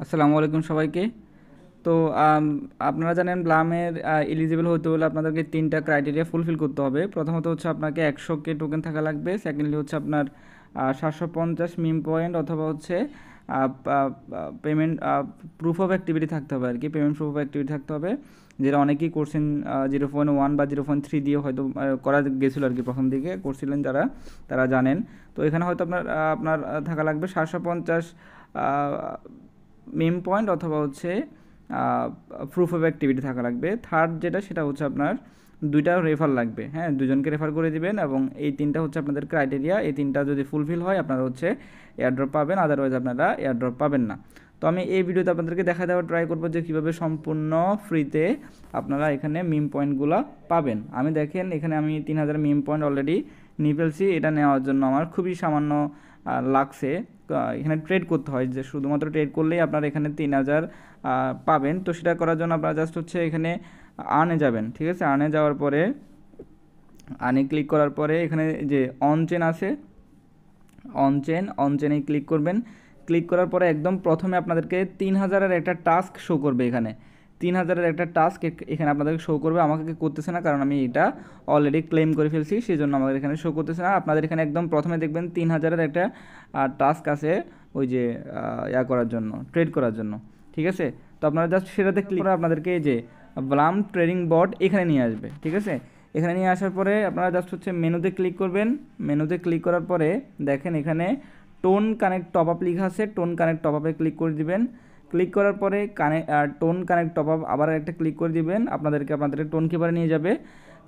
আসসালামু আলাইকুম সবাইকে। তো আম, আপনারা জানেন ব্লামের এলিজিবল হতে হলে আপনাদেরকে তিনটা ক্রাইটেরিয়া ফুলফিল করতে হবে। প্রথমত হচ্ছে আপনাকে 100K টোকেন থাকা লাগবে। সেকেন্ডলি হচ্ছে আপনার 750 মিম পয়েন্ট অথবা হচ্ছে পেমেন্ট প্রুফ অফ অ্যাক্টিভিটি থাকতে হবে আর কি, পেমেন্ট প্রুফ অফ অ্যাক্টিভিটি থাকতে হবে, যেটা অনেকেই করছেন 0.1 বা 0.3 দিয়ে হয়তো করা গেছিলো আর কি, প্রথম দিকে করছিলেন যারা, তারা জানেন। তো এখানে হয়তো আপনার থাকা লাগবে 750 মিম পয়েন্ট অথবা হচ্ছে প্রুফ অফ অ্যাক্টিভিটি থাকা লাগবে। থার্ড যেটা সেটা হচ্ছে আপনার দুইটা রেফার লাগবে, হ্যাঁ, দুজনকে রেফার করে দিবেন। এবং এই তিনটা হচ্ছে আপনাদের ক্রাইটেরিয়া, এই তিনটা যদি ফুলফিল হয় আপনারা হচ্ছে এয়ারড্রপ পাবেন, আদারওয়াইজ আপনারা এয়ারড্রপ পাবেন না। তো আমি এই ভিডিওতে আপনাদেরকে দেখা দেওয়ার ট্রাই করবো যে কীভাবে সম্পূর্ণ ফ্রিতে আপনারা এখানে মিম পয়েন্টগুলো পাবেন। আমি দেখেন এখানে আমি 3000 মিম পয়েন্ট অলরেডি নিয়ে ফেলছি। এটা নেওয়ার জন্য আমার খুবই সামান্য লাগছে। এখানে ট্রেড করতে হয়, যে শুধুমাত্র ট্রেড করলেই আপনারা এখানে 3000 পাবেন। তো সেটা করার জন্য আপনারা জাস্ট হচ্ছে এখানে আর্নে যাবেন, ঠিক আছে। আর্নে যাওয়ার পরে আর্নে ক্লিক করার পরে এখানে যে অন চেন আছে, অন চেনে ক্লিক করবেন। ক্লিক করার পরে একদম প্রথমে আপনাদেরকে 3000-এর একটা টাস্ক শো করবে। এখানে 3000-এর একটা টাস্ক এখানে আপনাদেরকে শো করবে। আমাকে করতেছে না, কারণ আমি এটা অলরেডি ক্লেম করে ফেলছি, সেই জন্য আমাদের এখানে শো করতেছে না। আপনাদের এখানে একদম প্রথমে দেখবেন 3000-এর একটা টাস্ক আছে, ওই যে করার জন্য, ট্রেড করার জন্য, ঠিক আছে। তো আপনারা জাস্ট সেটাতে ক্লিক করে আপনাদেরকে এই যে ব্লাম ট্রেডিং বট এখানে নিয়ে আসবে, ঠিক আছে। এখানে নিয়ে আসার পরে আপনারা জাস্ট হচ্ছে মেনুতে ক্লিক করবেন। মেনুতে ক্লিক করার পরে দেখেন এখানে টোন কানেক্ট টপ আপ লেখা আছে, টোন কানেক্ট টপ আপে ক্লিক করে দিবেন। ক্লিক করার পরে টোন কানেক্ট টপ আপ আবার একটা ক্লিক করে দিবেন, আপনাদের টোন কিপারে নিয়ে যাবে।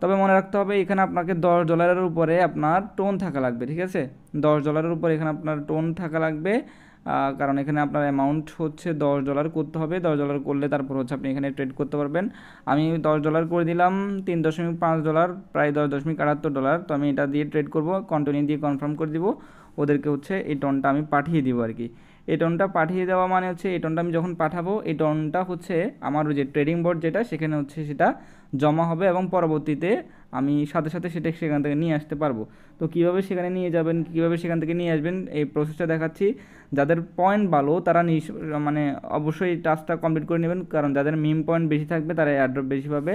তবে মনে রাখতে হবে এখানে আপনাকে $10 উপরে আপনার টোন থাকা লাগবে, ঠিক আছে। $10 উপরে এখানে আপনার টোন থাকা লাগবে, কারণ এখানে আপনার অ্যামাউন্ট হচ্ছে $10 করতে হবে। $10 করলে তারপর হচ্ছে আপনি এখানে ট্রেড করতে পারবেন। আমি $10 করে দিলাম, $3.5, প্রায় $10.78। তো আমি এটা দিয়ে ট্রেড করব, কন্টিনিউ দিয়ে কনফার্ম করে দিব। ওদেরকে হচ্ছে এই টোনটা আমি পাঠিয়ে দিব আর কি। এই টোনটা পাঠিয়ে দেওয়া মানে হচ্ছে এই টোনটা আমি যখন পাঠাবো, এই টোনটা হচ্ছে আমার ওই যে ট্রেডিং বোর্ড যেটা, সেখানে হচ্ছে সেটা জমা হবে এবং পরবর্তীতে আমি সাথে সাথে সেটা সেখান থেকে নিয়ে আসতে পারবো। তো কীভাবে সেখানে নিয়ে যাবেন, কীভাবে সেখান থেকে নিয়ে আসবেন, এই প্রসেসটা দেখাচ্ছি। যাদের পয়েন্ট ভালো তারা মানে অবশ্যই টাস্কটা কমপ্লিট করে নেবেন, কারণ যাদের মিম পয়েন্ট বেশি থাকবে তারা এয়ারড্রপ বেশি পাবে,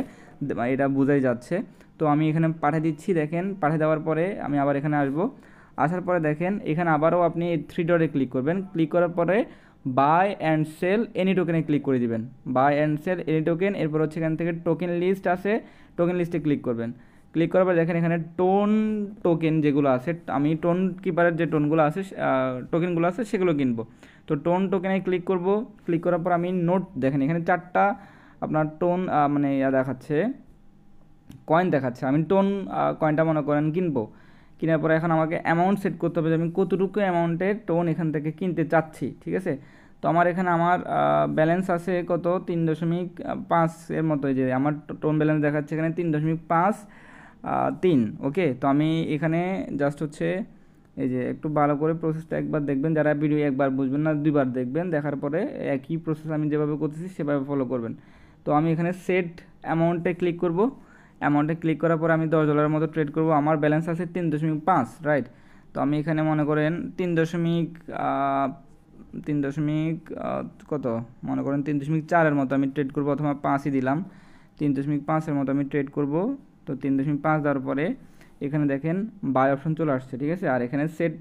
এটা বোঝাই যাচ্ছে। তো আমি এখানে পাঠিয়ে দিচ্ছি, দেখেন পাঠিয়ে দেওয়ার পরে আমি আবার এখানে আসবো। আসার পরে দেখেন এখানে আবারও আপনি 3 ডটে ক্লিক করবেন। ক্লিক করার পরে বাই অ্যান্ড সেল এনি টোকেনে ক্লিক করে দিবেন, buy and sell any token. এরপর হচ্ছে এখান থেকে টোকেন লিস্ট আছে, টোকেন লিস্টে ক্লিক করবেন। ক্লিক করার পর দেখেন এখানে টোন টোকেন যেগুলো আছে, আমি টোন কিপারের যে টোনগুলো আছে, টোকেনগুলো আছে সেগুলো কিনবো। তো টোন টোকেনে ক্লিক করব। ক্লিক করার পর আমি নোট, দেখেন এখানে 4টা আপনার টোন মানে দেখাচ্ছে, কয়েন দেখাচ্ছে। আমি টোন কয়েনটা মনে করেন কিনবো। কেনার পরে এখন আমাকে অ্যামাউন্ট সেট করতে হবে যে আমি কতটুকু অ্যামাউন্টের টোন এখান থেকে কিনতে চাচ্ছি, ঠিক আছে। তো আমার এখানে আমার ব্যালেন্স আছে কত, 3.5 এর মতো, যে আমার টোন ব্যালেন্স দেখাচ্ছে এখানে 3.53। ওকে, তো আমি এখানে জাস্ট হচ্ছে এই যে একটু ভালো করে প্রসেসটা একবার দেখবেন, যারা ভিডিও একবার বুঝবেন না দুইবার দেখবেন, দেখার পরে একই প্রসেস আমি যেভাবে করতেছি সেভাবে ফলো করবেন। তো আমি এখানে সেট অ্যামাউন্টে ক্লিক করব। অ্যামাউন্টে ক্লিক করার পর আমি $10 মতো ট্রেড করব। আমার ব্যালেন্স আছে 3.5, রাইট। তো আমি এখানে মনে করেন 3 দশমিক কত, মনে করেন 3.4-এর মতো আমি ট্রেড করব, অথবা 5ই দিলাম, 3.5-এর মতো আমি ট্রেড করব। তো 3.5 দেওয়ার পরে এখানে দেখেন বাই অপশন চলে আসছে, ঠিক আছে। আর এখানে সেট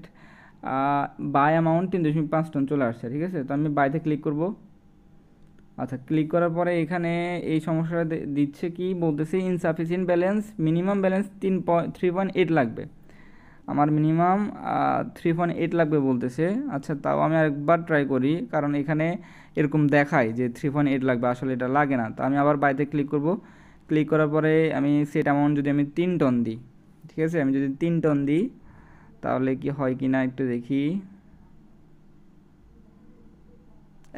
বাই অ্যামাউন্ট 3.5 টন চলে আসছে, ঠিক আছে। তো আমি বাইতে ক্লিক করব। আচ্ছা, ক্লিক করার পরে এখানে এই সমস্যাটা দিচ্ছে, কি বলতেছে, ইনসাফিসিয়েন্ট ব্যালেন্স, মিনিমাম ব্যালেন্স 3.8 লাগবে। আমার মিনিমাম 3.8 লাগবে বলতেছে। আচ্ছা, তাও আমি আরেকবার ট্রাই করি, কারণ এখানে এরকম দেখায় যে 3.8 লাগবে, আসলে এটা লাগে না। তো আমি আবার বাইতে ক্লিক করব। ক্লিক করার পরে আমি সেট অ্যামাউন্ট যদি আমি 3 টন দিই, ঠিক আছে, আমি যদি 3 টন দিই তাহলে কি হয় কি না একটু দেখি।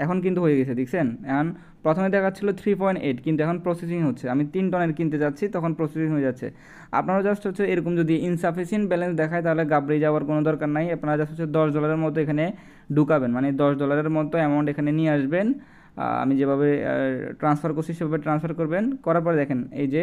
এখন কিন্তু হয়ে গেছে, দেখছেন। এখন প্রথমে দেখাচ্ছিল 3.8, কিন্তু এখন প্রসেসিং হচ্ছে। আমি 3 টনের কিনতে যাচ্ছি, তখন প্রসেসিং হয়ে যাচ্ছে। আপনারা জাস্ট হচ্ছে এরকম যদি ইনসাফিসিয়েন্ট ব্যালেন্স দেখায় তাহলে ঘাবড়ে যাওয়ার কোনো দরকার নাই। আপনারা জাস্ট হচ্ছে $10 মতো এখানে ঢুকাবেন, মানে $10 মতো অ্যামাউন্ট এখানে নিয়ে আসবেন। আমি যেভাবে ট্রান্সফার করছি সেভাবে ট্রান্সফার করবেন। করার পরে দেখেন এই যে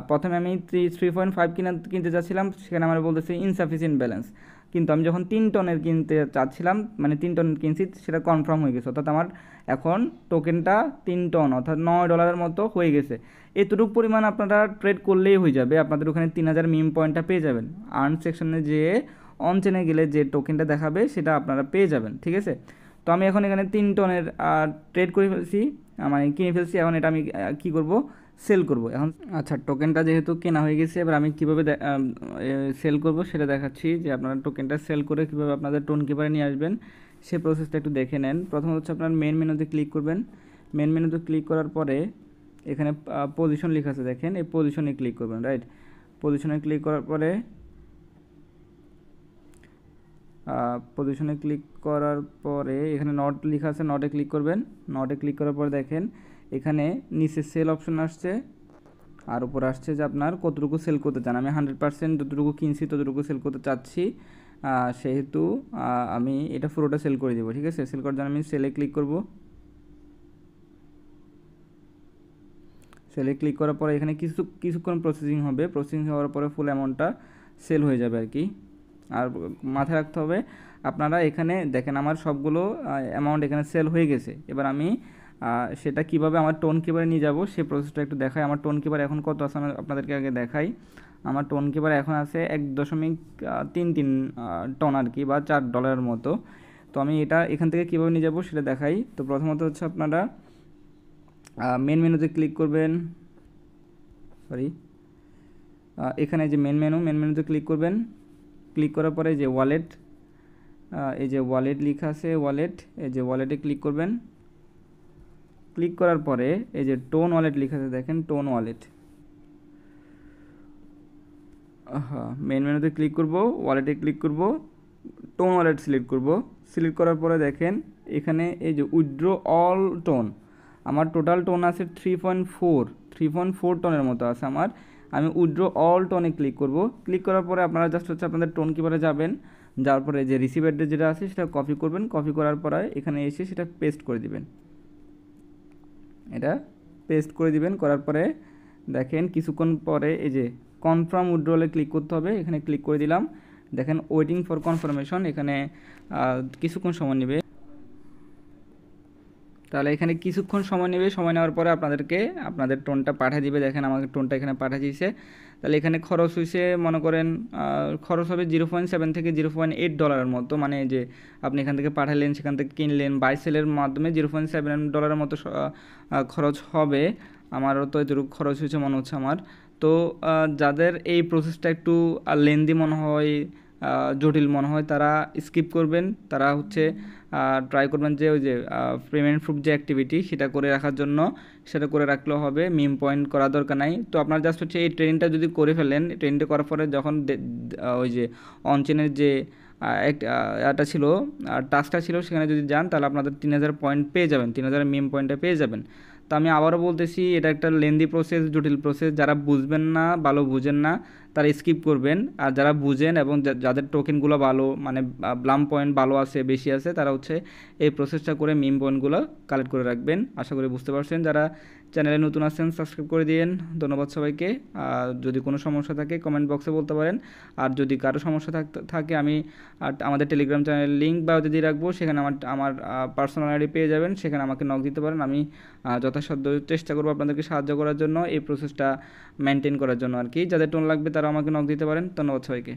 প্রথমে আমি 3.5 কিনতে চাচ্ছিলাম, সেখানে আমার বলতেছে ইনসাফিসিয়েন্ট ব্যালেন্স। কিন্তু আমি যখন 3 টনের কিনতে চাচ্ছিলাম, মানে 3 টনের কিনছি, সেটা কনফার্ম হয়ে গেছে, অর্থাৎ আমার এখন টোকেনটা 3 টন অর্থাৎ $9 মতো হয়ে গেছে। এতটুকু পরিমাণ আপনারা ট্রেড করলেই হয়ে যাবে, আপনাদের ওখানে 3000 মিম পয়েন্টটা পেয়ে যাবেন। আর্ন সেকশনে যেয়ে অন চেনে গেলে যে টোকেনটা দেখাবে সেটা আপনারা পেয়ে যাবেন, ঠিক আছে। তো আমি এখন এখানে 3 টনের ট্রেড করে ফেলছি, মানে কিনে ফেলছি। এখন এটা আমি কী করব, সেল করব এখন। আচ্ছা, টোকেনটা যেহেতু কেনা হয়ে গেছে, এবার আমি কীভাবে সেল করব সেটা দেখাচ্ছি, যে আপনারা টোকেনটা সেল করে কীভাবে আপনাদের টোন কিপারে নিয়ে আসবেন সেই প্রসেসটা একটু দেখে নেন। প্রথমত হচ্ছে আপনার মেন মেনুতে ক্লিক করবেন। মেন মেনুতে ক্লিক করার পরে এখানে পজিশন লেখা আছে, দেখেন এই পজিশনে ক্লিক করবেন, রাইট। পজিশনে ক্লিক করার পরে এখানে নট লেখা আছে, নটে ক্লিক করবেন। নটে ক্লিক করার পরে দেখেন এখানে নিচে সেল অপশন আসছে, আর উপরে আসছে যে আপনার কতটুকু সেল করতে চান। আমি 100% যতটুকু কিনছি ততটুকু সেল করতে চাচ্ছি, সেহেতু আমি এটা পুরোটা সেল করে দেবো, ঠিক আছে। সেল করার জন্য আমি সেলে ক্লিক করব। সেলে ক্লিক করার পরে এখানে কিছুক্ষণ প্রসেসিং হবে। প্রসেসিং হওয়ার পরে ফুল অ্যামাউন্টটা সেল হয়ে যাবে আর কি। আর মাথায় রাখতে হবে, আপনারা এখানে দেখেন আমার সবগুলো অ্যামাউন্ট এখানে সেল হয়ে গেছে। এবার আমি সেটা কিভাবে আমার টোন কিপারে নিয়ে যাব সেই প্রসেসটা একটু দেখাই। আমার টোন কিপার এখন কত আছে আমি আপনাদেরকে আগে দেখাই। আমার টোন কিপার এখন আছে 1.33 টন আর কি, বা $4 মতো। তো আমি এটা এখান থেকে কীভাবে নিয়ে যাব সেটা দেখাই। তো প্রথমত হচ্ছে আপনারা মেন মেনুতে ক্লিক করবেন, এখানে যে মেন মেনুতে ক্লিক করবেন। ক্লিক করার পরে যে ওয়ালেট, এই যে ওয়ালেট লেখা আছে, এই যে ওয়ালেটে ক্লিক করবেন। ক্লিক করার পরে এই যে টোন ওয়ালেট লেখা আছে, দেখেন টোন ওয়ালেট। মেন মেনুতে ক্লিক করব, ওয়ালেটে ক্লিক করব, টোন ওয়ালেট সিলেক্ট করব। সিলেক্ট করার পরে দেখেন এখানে এই যে উইথড্র অল টোন, আমার টোটাল টোন আছে 3.4 টনের মতো আছে আমার। আমি উইথড্র অল টোনে ক্লিক করব। ক্লিক করার পরে আপনারা জাস্ট হচ্ছে আপনাদের টোন কিপারে যাবেন, যাওয়ার পরে যে রিসিভ অ্যাড্রেস যেটা আছে সেটা কপি করবেন। কপি করার পরে এখানে এসে সেটা পেস্ট করে দিবেন। এটা পেস্ট করে দিবেন, করার পরে দেখেন কিছুক্ষণ পরে এই যে কনফার্ম উইথড্রলে ক্লিক করতে হবে, এখানে ক্লিক করে দিলাম। দেখেন ওয়েটিং ফর কনফার্মেশন, এখানে কিছুক্ষণ সময় নেবে। তাহলে এখানে কিছুক্ষণ সময় নেবে, সময় নেওয়ার পরে আপনাদেরকে আপনাদের টোনটা পাঠিয়ে দিবে। দেখেন আমাকে টোনটা এখানে পাঠিয়ে দিয়েছে। তাহলে এখানে খরচ হয়েছে, মনে করেন খরচ হবে 0.7 থেকে $0.8 মতো, মানে যে আপনি এখান থেকে পাঠালেন, সেখান থেকে কিনলেন, বাই সেলের মাধ্যমে $0.7 মতো খরচ হবে। আমারও তো এতটুকু খরচ হয়েছে মনে হচ্ছে আমার। তো যাদের এই প্রসেসটা একটু লেন্দি মনে হয়, জটিল মনে হয়, তারা স্কিপ করবেন। তারা হচ্ছে ট্রাই করবেন যে ওই যে পেমেন্ট প্রুফ যে অ্যাক্টিভিটি সেটা করে রাখার জন্য, সেটা করে রাখলেও হবে, মিম পয়েন্ট করার দরকার নাই। তো আপনার জাস্ট হচ্ছে এই ট্রেনিংটা যদি করে ফেলেন, ট্রেনিংটা করার পরে যখন ওই যে অনচেনের যে এটা ছিল, টাস্কটা ছিল, সেখানে যদি যান তাহলে আপনাদের 3000 পয়েন্ট পেয়ে যাবেন, 3000 মিম পয়েন্টটা পেয়ে যাবেন। তো আমি আবারও বলতেছি, এটা একটা লেন্দি প্রসেস, জটিল প্রসেস। যারা বুঝবেন না, ভালো বুঝেন না, তারা স্কিপ করবেন। আর যারা বুঝেন এবং যাদের টোকেনগুলো ভালো, মানে ব্লাম পয়েন্ট ভালো আছে, বেশি আছে, তারা হচ্ছে এই প্রসেসটা করে মিম পয়েন্টগুলো কালেক্ট করে রাখবেন। আশা করি বুঝতে পারছেন। যারা চ্যানেলে নতুন আছেন সাবস্ক্রাইব করে দিন। ধন্যবাদ সবাইকে। যদি কোনো সমস্যা থাকে কমেন্ট বক্সে বলতে পারেন। আর যদি কারো সমস্যা থাকে আমি আমাদের টেলিগ্রাম চ্যানেলের লিঙ্ক বায়োতে দিয়ে রাখবো, সেখানে আমার পার্সোনাল আইডি পেয়ে যাবেন, সেখানে আমাকে নক দিতে পারেন। আমি যথাসাধ্য চেষ্টা করবো আপনাদেরকে সাহায্য করার জন্য, এই প্রসেসটা মেনটেন করার জন্য আর কি। যাদের টোন লাগবে তারা আমাকে নক দিতে পারেন। ধন্যবাদ সবাইকে।